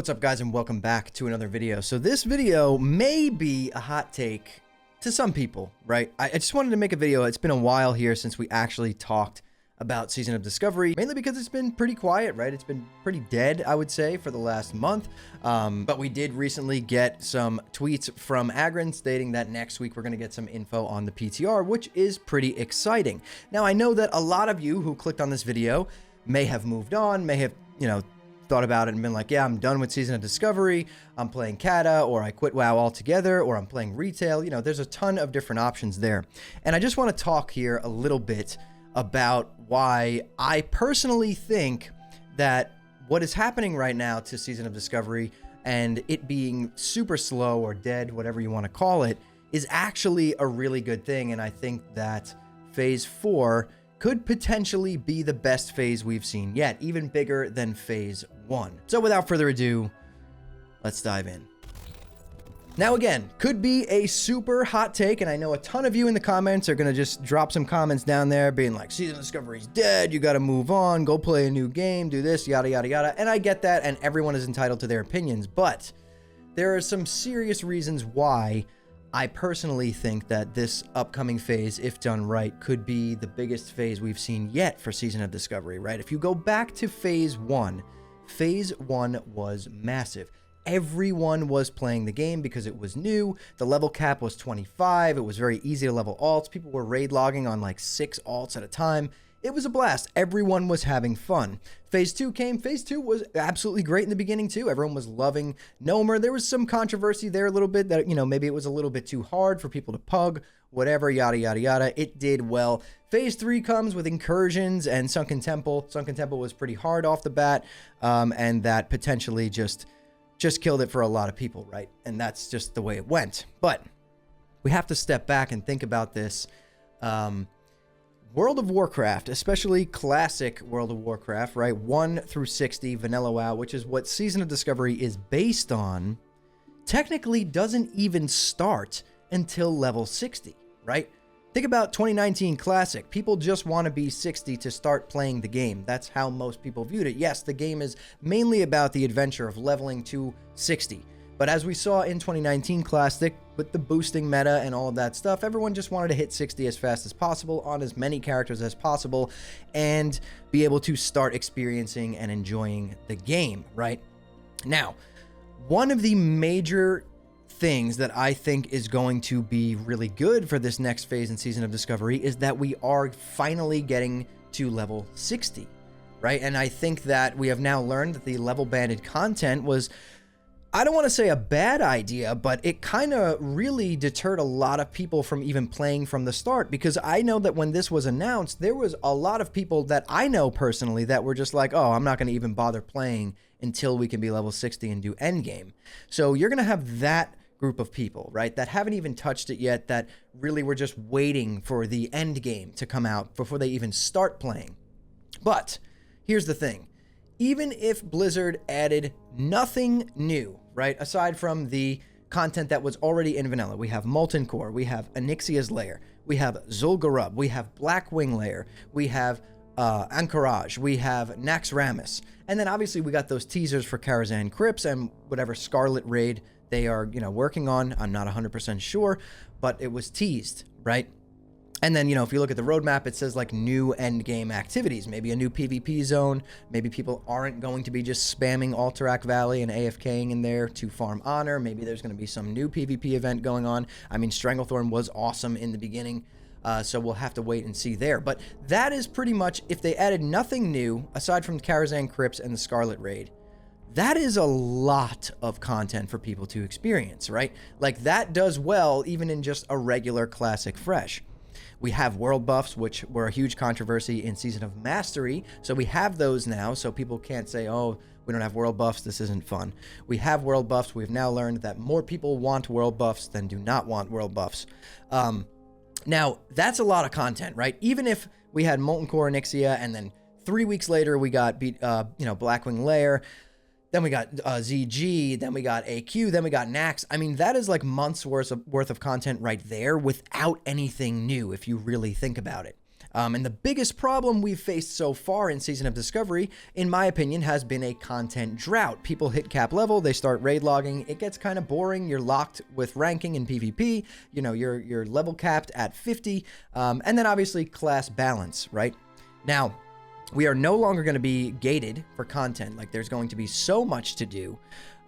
What's up, guys, and welcome back to another video. So this video may be a hot take to some people, right? I just wanted to make a video. It's been a while here since we actually talked about Season of Discovery, mainly because it's been pretty quiet, right? It's been pretty dead, I would say, for the last month. But we did recently get some tweets from Agron stating that next week we're going to get some info on the PTR, which is pretty exciting. Now, I know that a lot of you who clicked on this video may have moved on, may have, thought about it and been like, yeah, I'm done with Season of Discovery, I'm playing Kata, or I quit WoW altogether, or I'm playing retail. There's a ton of different options there. And I just want to talk here a little bit about why I personally think that what is happening right now to Season of Discovery and it being super slow or dead, whatever you want to call it, is actually a really good thing. And I think that Phase 4 could potentially be the best phase we've seen yet, even bigger than Phase 1. So without further ado, let's dive in. Now again, could be a super hot take, and I know a ton of you in the comments are gonna just drop some comments down there being like, Season of Discovery's dead, you gotta move on, go play a new game, do this, yada, yada, yada. And I get that, and everyone is entitled to their opinions, but there are some serious reasons why I personally think that this upcoming phase, if done right, could be the biggest phase we've seen yet for Season of Discovery, right? If you go back to Phase 1 was massive. Everyone was playing the game because it was new. The level cap was 25. It was very easy to level alts. People were raid logging on like 6 alts at a time. It was a blast. Everyone was having fun. Phase 2 came. Phase 2 was absolutely great in the beginning too. Everyone was loving Nomer. There was some controversy there a little bit that, maybe it was a little bit too hard for people to pug, whatever, yada, yada, yada. It did well. Phase 3 comes with Incursions and Sunken Temple. Sunken Temple was pretty hard off the bat, and that potentially just killed it for a lot of people, right? And that's just the way it went. But we have to step back and think about this. World of Warcraft, especially classic World of Warcraft, right? 1 through 60, Vanilla WoW, which is what Season of Discovery is based on, technically doesn't even start until level 60, right? Think about 2019 Classic. People just want to be 60 to start playing the game. That's how most people viewed it. Yes, the game is mainly about the adventure of leveling to 60. But as we saw in 2019 Classic, with the boosting meta and all of that stuff, everyone just wanted to hit 60 as fast as possible on as many characters as possible and be able to start experiencing and enjoying the game, right? Now, one of the major things that I think is going to be really good for this next phase in Season of Discovery is that we are finally getting to level 60, right? And I think that we have now learned that the level banded content was, I don't want to say a bad idea, but it kind of really deterred a lot of people from even playing from the start, because I know that when this was announced, there was a lot of people that I know personally that were just like, oh, I'm not going to even bother playing until we can be level 60 and do endgame. So you're going to have that group of people, right, that haven't even touched it yet, that really were just waiting for the end game to come out before they even start playing. But here's the thing. Even if Blizzard added nothing new, right, aside from the content that was already in vanilla, we have Molten Core, we have Onyxia's Lair, we have Zul'Gurub, we have Blackwing Lair, we have Anchorage, we have Naxxramas, and then obviously we got those teasers for Karazhan Crypts and whatever Scarlet raid they are, working on. I'm not 100% sure, but it was teased, right? And then, if you look at the roadmap, it says like new end game activities, maybe a new PvP zone. Maybe people aren't going to be just spamming Alterac Valley and AFKing in there to farm honor. Maybe there's going to be some new PvP event going on. I mean, Stranglethorn was awesome in the beginning, so we'll have to wait and see there. But that is pretty much, if they added nothing new, aside from Karazhan Crypts and the Scarlet Raid, that is a lot of content for people to experience, right? Like, that does well even in just a regular Classic Fresh. We have world buffs, which were a huge controversy in Season of Mastery. So we have those now, so people can't say, oh, we don't have world buffs, this isn't fun. We have world buffs. We've now learned that more people want world buffs than do not want world buffs. Now, that's a lot of content, right? Even if we had Molten Core Onyxia, and then 3 weeks later we got Blackwing Lair, then we got ZG, then we got AQ, then we got Nax. I mean, that is like months worth of content right there without anything new, if you really think about it. And the biggest problem we've faced so far in Season of Discovery, in my opinion, has been a content drought. People hit cap level, they start raid logging, it gets kind of boring, you're locked with ranking in PvP, you know, you're level capped at 50, and then obviously class balance, right? Now, we are no longer going to be gated for content. Like, there's going to be so much to do.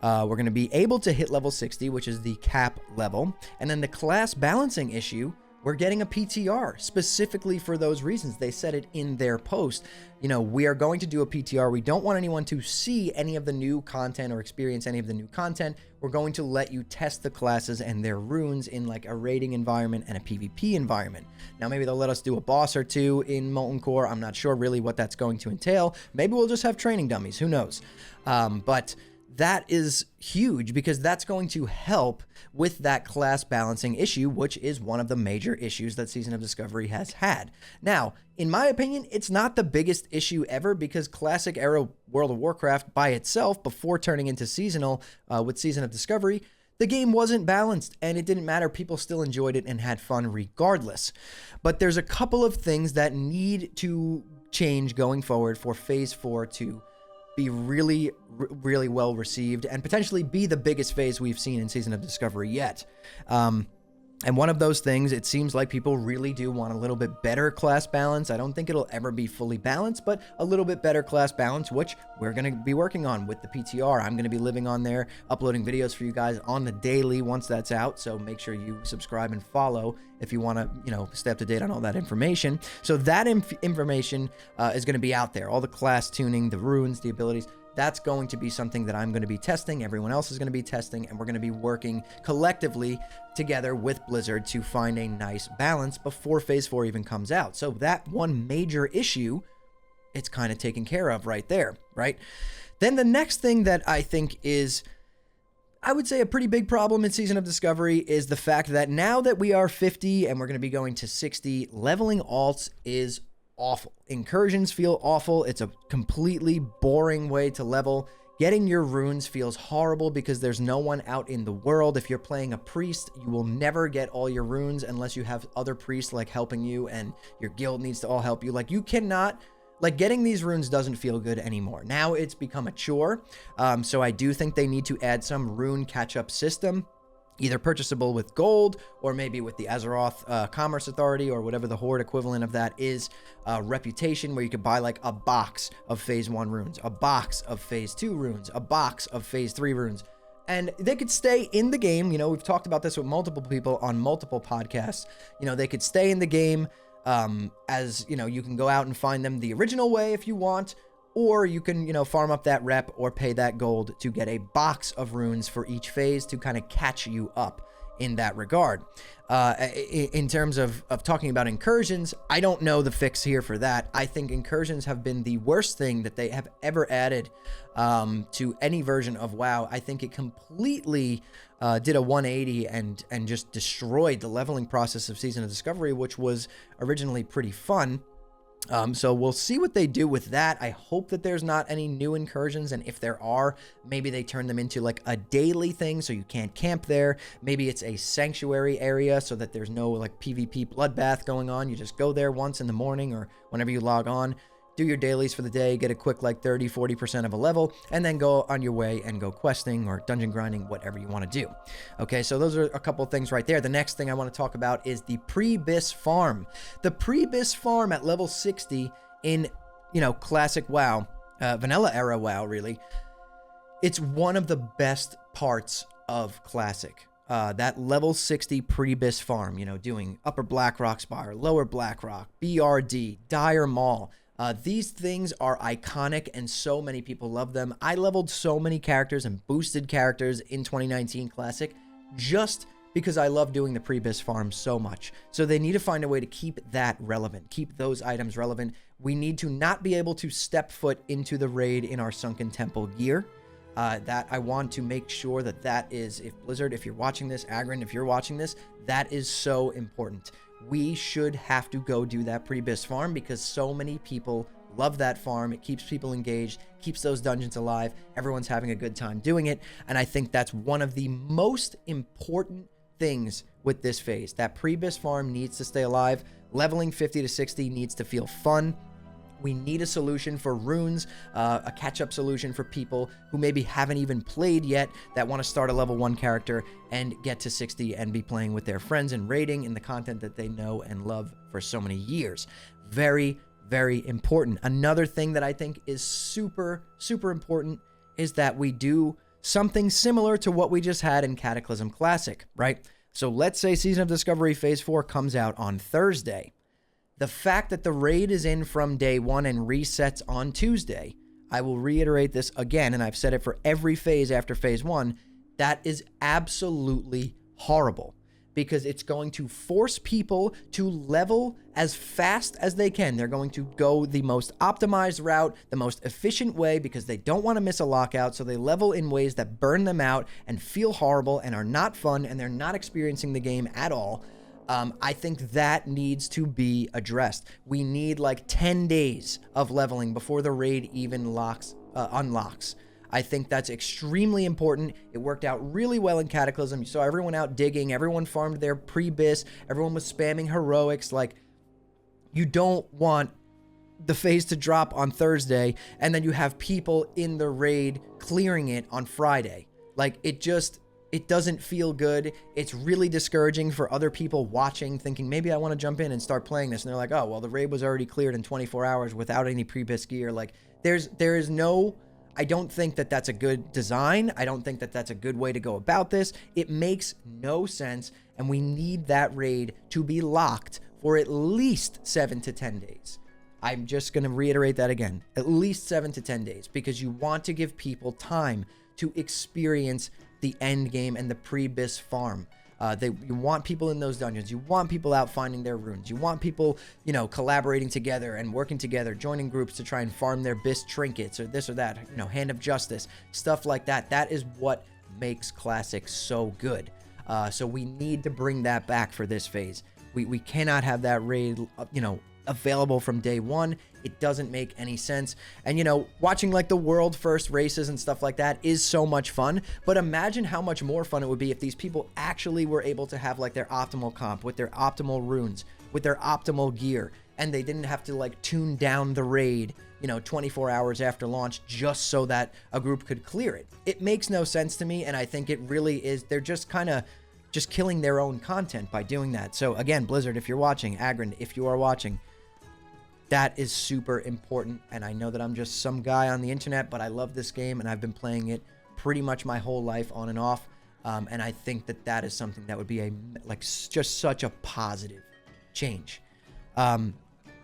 We're going to be able to hit level 60, which is the cap level. And then the class balancing issue, we're getting a PTR specifically for those reasons. They said it in their post. You know, we are going to do a PTR. We don't want anyone to see any of the new content or experience any of the new content. We're going to let you test the classes and their runes in like a raiding environment and a PvP environment. Now, maybe they'll let us do a boss or two in Molten Core. I'm not sure really what that's going to entail. Maybe we'll just have training dummies. Who knows? But that is huge because that's going to help with that class balancing issue, which is one of the major issues that Season of Discovery has had. Now, in my opinion, it's not the biggest issue ever because classic era World of Warcraft by itself, before turning into seasonal with Season of Discovery, the game wasn't balanced and it didn't matter. People still enjoyed it and had fun regardless. But there's a couple of things that need to change going forward for Phase 4 to be really well received and potentially be the biggest phase we've seen in Season of Discovery yet. And one of those things, it seems like people really do want a little bit better class balance. I don't think it'll ever be fully balanced, but a little bit better class balance, which we're going to be working on with the PTR. I'm going to be living on there, uploading videos for you guys on the daily once that's out. So make sure you subscribe and follow if you want to, you know, stay up to date on all that information. So that information is going to be out there. All the class tuning, the runes, the abilities. That's going to be something that I'm going to be testing. Everyone else is going to be testing, and we're going to be working collectively together with Blizzard to find a nice balance before Phase 4 even comes out. So that one major issue, it's kind of taken care of right there, right? Then the next thing that I think is, I would say, a pretty big problem in Season of Discovery is the fact that now that we are 50 and we're going to be going to 60, leveling alts is awful. Incursions feel awful. It's a completely boring way to level. Getting your runes feels horrible because there's no one out in the world. If you're playing a priest, you will never get all your runes unless you have other priests like helping you and your guild needs to all help you. Like, you cannot, like, getting these runes doesn't feel good anymore. Now it's become a chore. So I do think they need to add some rune catch-up system, either purchasable with gold or maybe with the Azeroth Commerce Authority or whatever the Horde equivalent of that is, reputation, where you could buy like a box of Phase 1 runes, a box of Phase 2 runes, a box of Phase 3 runes, and they could stay in the game. You know, we've talked about this with multiple people on multiple podcasts. You know, they could stay in the game as, you know, you can go out and find them the original way if you want, or you can, you know, farm up that rep or pay that gold to get a box of runes for each phase to kind of catch you up in that regard. In terms of talking about incursions, I don't know the fix here for that. I think incursions have been the worst thing that they have ever added to any version of WoW. I think it completely did a 180 and just destroyed the leveling process of Season of Discovery, which was originally pretty fun. So we'll see what they do with that. I hope that there's not any new incursions, and if there are, maybe they turn them into like a daily thing so you can't camp there. Maybe it's a sanctuary area so that there's no like PvP bloodbath going on. You just go there once in the morning or whenever you log on, do your dailies for the day, get a quick like 30-40% of a level, and then go on your way and go questing or dungeon grinding, whatever you want to do. Okay, so those are a couple things right there. The next thing I want to talk about is the Pre-Bis farm. The Pre-Bis farm at level 60 in, you know, classic WoW, vanilla era WoW, really. It's one of the best parts of classic. That level 60 Pre-Bis farm, you know, doing Upper Blackrock Spire, Lower Blackrock, BRD, Dire Maul. These things are iconic and so many people love them. I leveled so many characters and boosted characters in 2019 Classic just because I love doing the Pre-Bis farm so much. So they need to find a way to keep that relevant, keep those items relevant. We need to not be able to step foot into the raid in our Sunken Temple gear. That I want to make sure that is, if Blizzard, if you're watching this, Agron, if you're watching this, that is so important. We should have to go do that Pre-Bis farm because so many people love that farm. It keeps people engaged, keeps those dungeons alive. Everyone's having a good time doing it. And I think that's one of the most important things with this phase. That Pre-Bis farm needs to stay alive. Leveling 50 to 60 needs to feel fun. We need a solution for runes, a catch-up solution for people who maybe haven't even played yet that want to start a level 1 character and get to 60 and be playing with their friends and raiding in the content that they know and love for so many years. Very, very important. Another thing that I think is super, super important is that we do something similar to what we just had in Cataclysm Classic, right? So let's say Season of Discovery Phase 4 comes out on Thursday. The fact that the raid is in from day 1 and resets on Tuesday, I will reiterate this again, and I've said it for every phase after Phase 1, that is absolutely horrible because it's going to force people to level as fast as they can. They're going to go the most optimized route, the most efficient way because they don't want to miss a lockout, so they level in ways that burn them out and feel horrible and are not fun, and they're not experiencing the game at all. I think that needs to be addressed. We need like 10 days of leveling before the raid even unlocks. I think that's extremely important. It worked out really well in Cataclysm. You saw everyone out digging, everyone farmed their pre-bis, everyone was spamming heroics. Like, you don't want the phase to drop on Thursday and then you have people in the raid clearing it on Friday. Like, it doesn't feel good. It's really discouraging for other people watching, thinking, maybe I want to jump in and start playing this. And they're like, oh, well, the raid was already cleared in 24 hours without any pre-bis gear. Like, there is no, I don't think that that's a good design. I don't think that that's a good way to go about this. It makes no sense. And we need that raid to be locked for at least 7 to 10 days. I'm just going to reiterate that again, at least 7 to 10 days, because you want to give people time to experience the end game and the pre-bis farm. You want people in those dungeons. You want people out finding their runes. You want people, collaborating together and working together, joining groups to try and farm their bis trinkets or this or that, Hand of Justice, stuff like that. That is what makes Classic so good. So we need to bring that back for this phase. We cannot have that raid, available from day 1. It doesn't make any sense. And watching like the world first races and stuff like that is so much fun, but imagine how much more fun it would be if these people actually were able to have like their optimal comp with their optimal runes, with their optimal gear, and they didn't have to like tune down the raid 24 hours after launch just so that a group could clear it. It makes no sense to me, and I think it really is, they're just kind of just killing their own content by doing that. So again, Blizzard, if you're watching, Agron, if you are watching, that is super important. And I know that I'm just some guy on the internet, but I love this game and I've been playing it pretty much my whole life on and off. And I think that that is something that would be just such a positive change. And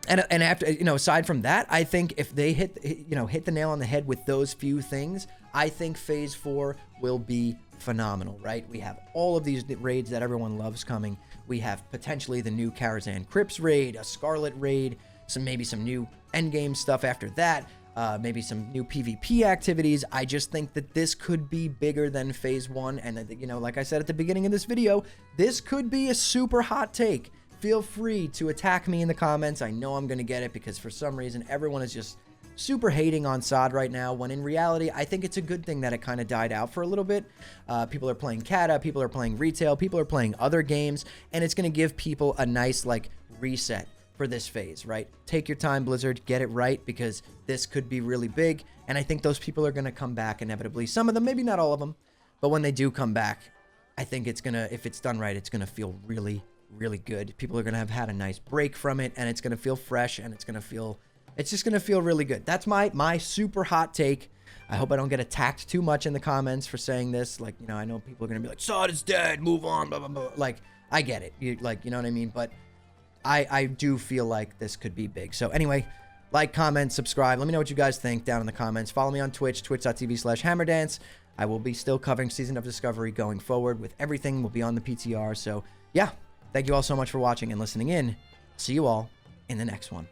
after, aside from that, I think if they hit the nail on the head with those few things, I think Phase 4 will be phenomenal, right? We have all of these raids that everyone loves coming. We have potentially the new Karazhan Crypts raid, a Scarlet raid, maybe some new endgame stuff after that, maybe some new PvP activities. I just think that this could be bigger than Phase 1, and like I said at the beginning of this video, this could be a super hot take. Feel free to attack me in the comments. I know I'm going to get it because for some reason everyone is just super hating on SOD right now, when in reality I think it's a good thing that it kind of died out for a little bit. People are playing Kata, people are playing retail, people are playing other games, and it's going to give people a nice reset for this phase, right? Take your time, Blizzard, get it right, because this could be really big, and I think those people are going to come back inevitably. Some of them, maybe not all of them, but when they do come back, I think it's going to, if it's done right, it's going to feel really, really good. People are going to have had a nice break from it, and it's going to feel fresh, and it's just going to feel really good. That's my super hot take. I hope I don't get attacked too much in the comments for saying this. I know people are going to be like, SOD is dead, move on, blah, blah, blah. I get it. You know what I mean? But I do feel like this could be big. So anyway, like, comment, subscribe. Let me know what you guys think down in the comments. Follow me on Twitch, twitch.tv/hammerdance. I will be still covering Season of Discovery going forward with everything. Will be on the PTR. So yeah, thank you all so much for watching and listening in. See you all in the next one.